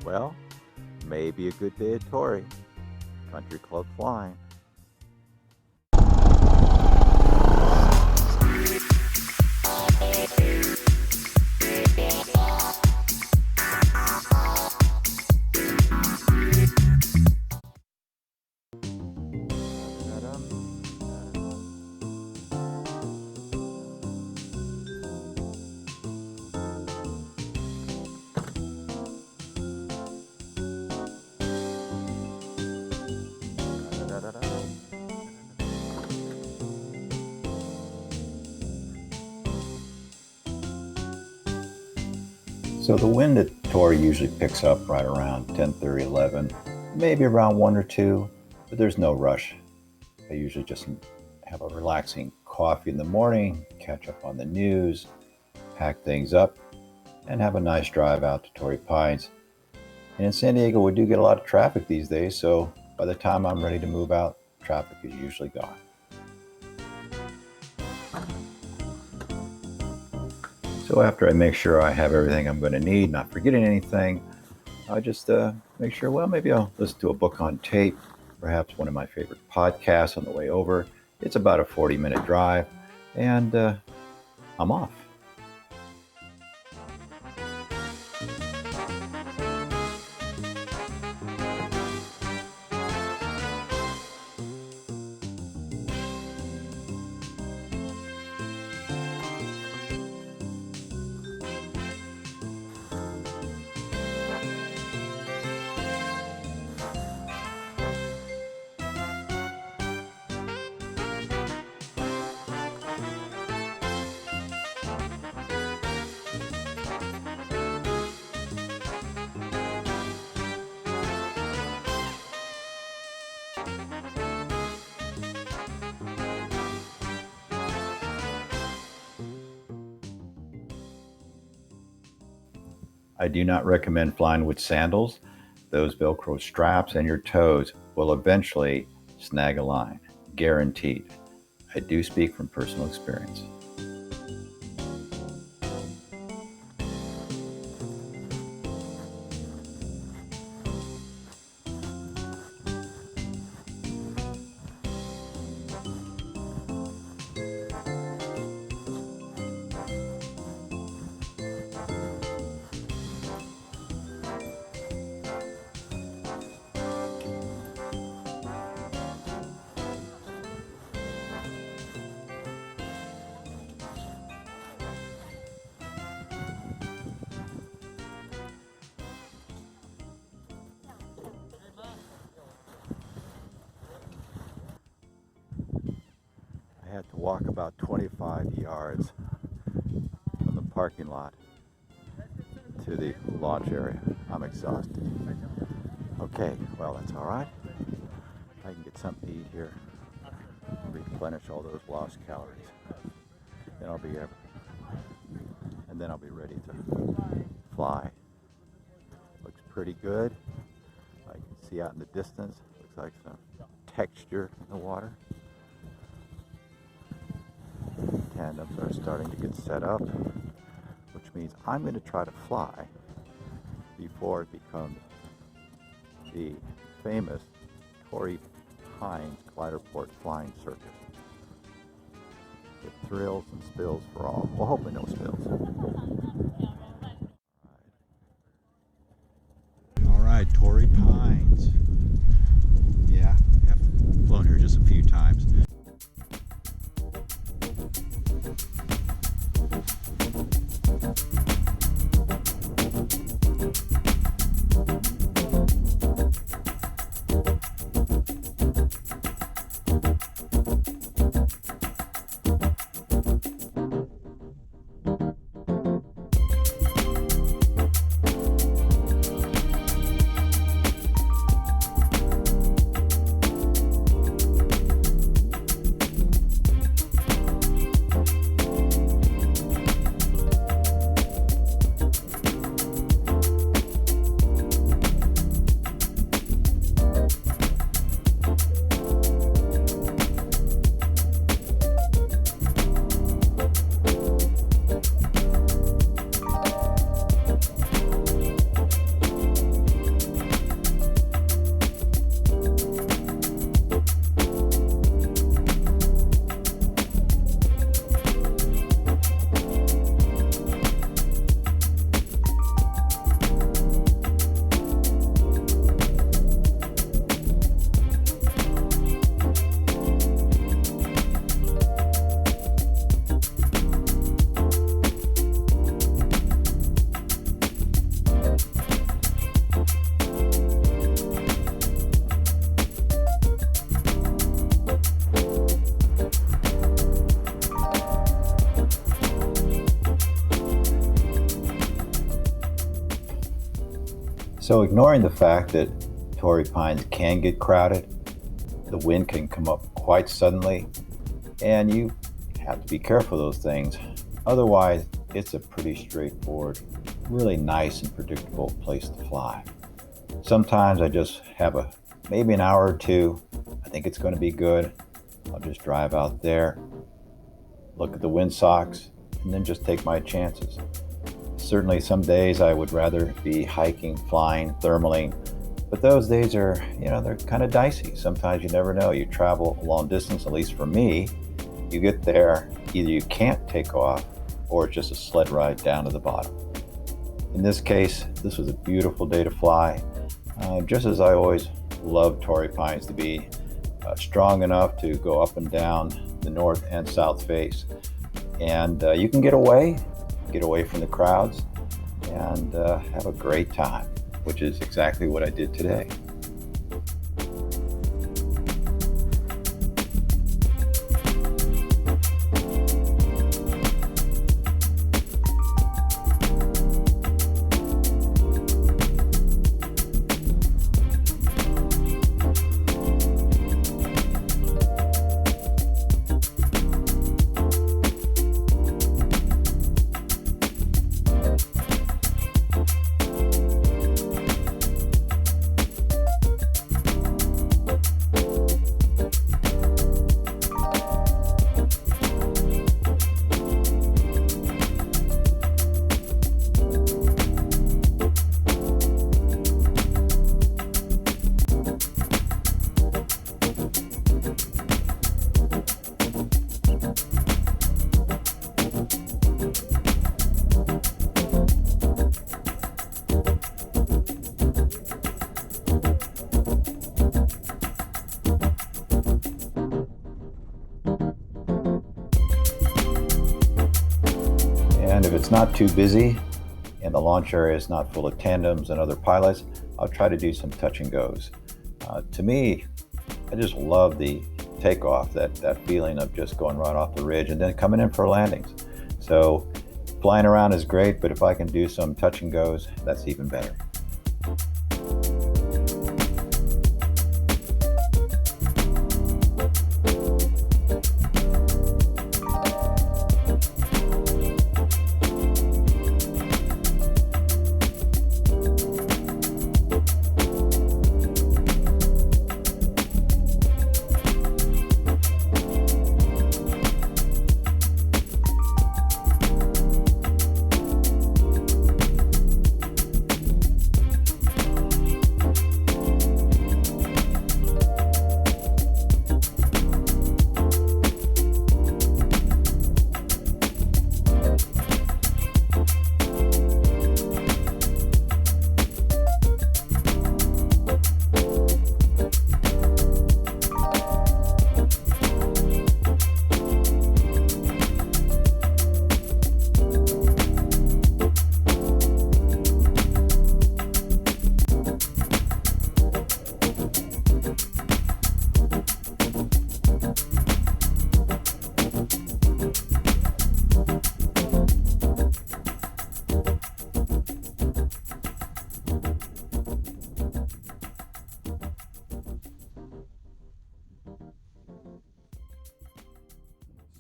Well, maybe a good day at Torrey Country Club Flying. So the wind at Torrey usually picks up right around 10:30, 11, maybe around 1 or 2, but there's no rush. I usually just have a relaxing coffee in the morning, catch up on the news, pack things up, and have a nice drive out to Torrey Pines. And in San Diego, we do get a lot of traffic these days, so by the time I'm ready to move out, traffic is usually gone. So after I make sure I have everything I'm going to need, not forgetting anything, I just make sure, well, maybe I'll listen to a book on tape, perhaps one of my favorite podcasts on the way over. It's about a 40-minute drive, and I'm off. I do not recommend flying with sandals. Those Velcro straps and your toes will eventually snag a line, guaranteed. I do speak from personal experience. I had to walk about 25 yards from the parking lot to the launch area. I'm exhausted. Okay, well, that's all right. I can get something to eat here, replenish all those lost calories. Then I'll be ready to fly. Looks pretty good. I can see out in the distance. Looks like some texture in the water. Tandems are starting to get set up, which means I'm going to try to fly before it becomes the famous Torrey Pines glider port flying circus. With thrills and spills for all. Well, hopefully no spills. All right, Torrey Pines. Yeah, I've flown here just a few times. So ignoring the fact that Torrey Pines can get crowded, the wind can come up quite suddenly, and you have to be careful of those things. Otherwise, it's a pretty straightforward, really nice and predictable place to fly. Sometimes I just have maybe an hour or two. I think it's going to be good. I'll just drive out there, look at the windsock, and then just take my chances. Certainly some days I would rather be hiking, flying, thermaling, but those days are, they're kind of dicey. Sometimes you never know. You travel a long distance, at least for me, you get there, either you can't take off or it's just a sled ride down to the bottom. In this case, this was a beautiful day to fly, just as I always loved Torrey Pines to be strong enough to go up and down the north and south face. And you can get away from the crowds, and have a great time, which is exactly what I did today. And if it's not too busy and the launch area is not full of tandems and other pilots, I'll try to do some touch and goes. To me, I just love the takeoff, that feeling of just going right off the ridge and then coming in for landings. So flying around is great, but if I can do some touch and goes, that's even better.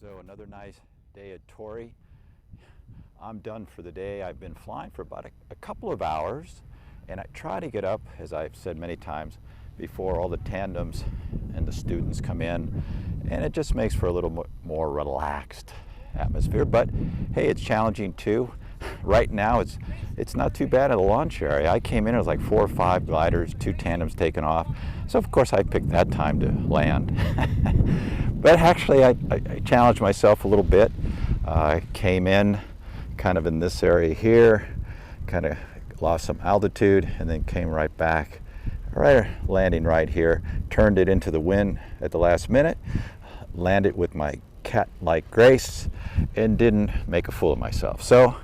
So another nice day at Torrey. I'm done for the day. I've been flying for about a couple of hours, and I try to get up, as I've said many times, before all the tandems and the students come in, and it just makes for a little more relaxed atmosphere. But hey, it's challenging too. Right now it's not too bad at the launch area. I came in, it was like 4 or 5 gliders, 2 tandems taken off. So of course I picked that time to land. But actually I challenged myself a little bit. I came in kind of in this area here, kind of lost some altitude, and then came right back, landing right here, turned it into the wind at the last minute, landed with my cat-like grace, and didn't make a fool of myself. So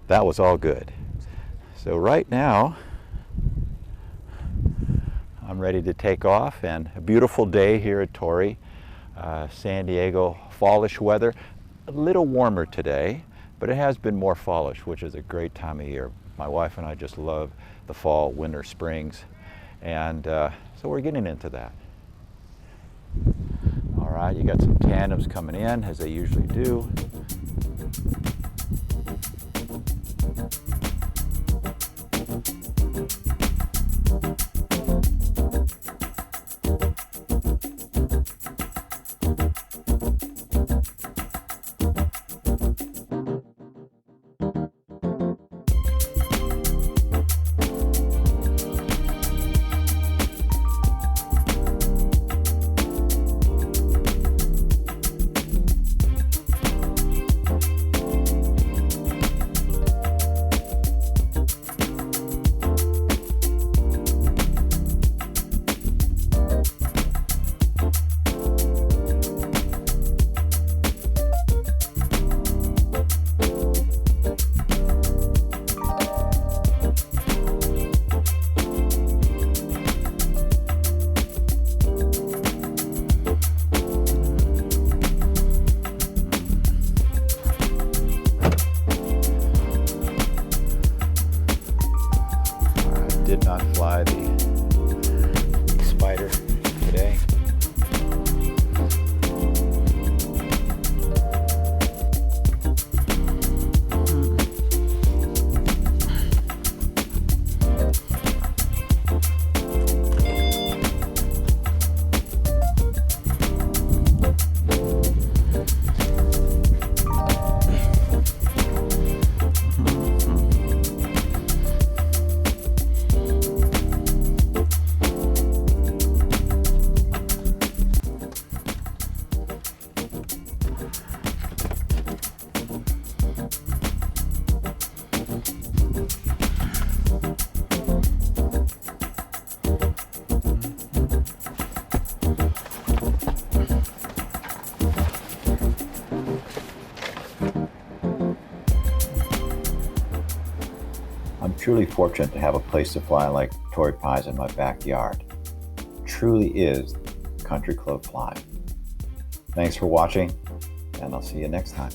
that was all good. So right now, I'm ready to take off, and a beautiful day here at Torrey. San Diego fallish weather, a little warmer today, but it has been more fallish, which is a great time of year. My wife and I just love the fall, winter, springs, and so we're getting into that. All right, you got some tandems coming in, as they usually do. Did not fly the spider today. I'm truly fortunate to have a place to fly like Torrey Pines in my backyard. It truly is country club flying. Thanks for watching, and I'll see you next time.